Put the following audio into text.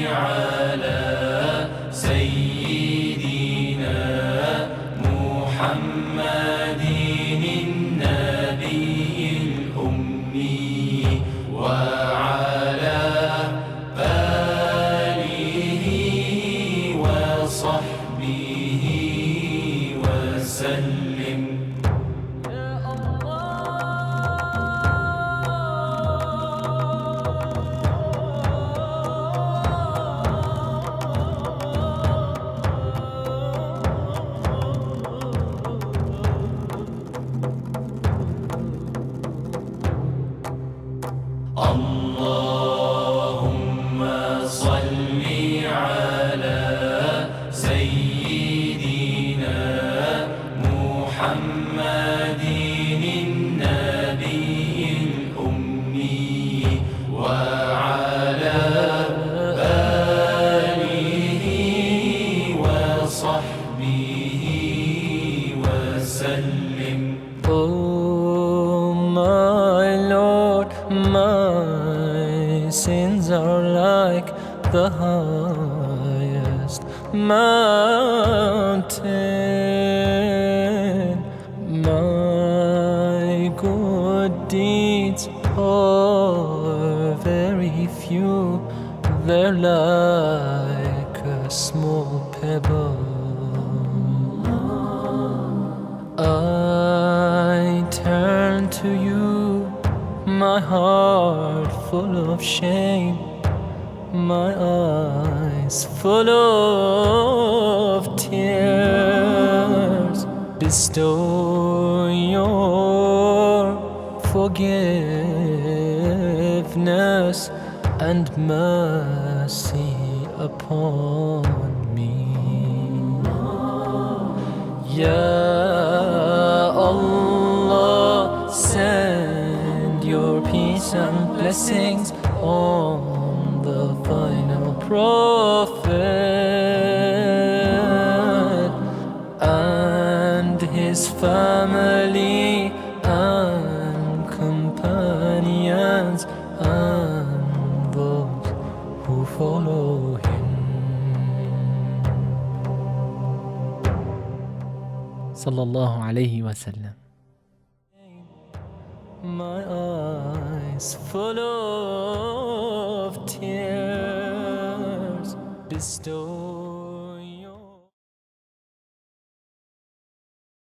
على سيدنا محمد النبي الأمي وعلى آله وصحبه وسلم. اللهم صل على سيدنا محمد النبي الأمي وعلى آله وصحبه وسلم. Oh my Lord, my sins are like the highest mountain. My good deeds are very few, they're like a small pebble. I turn to you, my heart full of shame, my eyes full of tears. Bestow your forgiveness and mercy upon me. Ya Allah, send your peace and blessings on the final prophet and his family and companions and those who follow him. Sallallahu alayhi wa sallam. My eyes full of tears. Bestow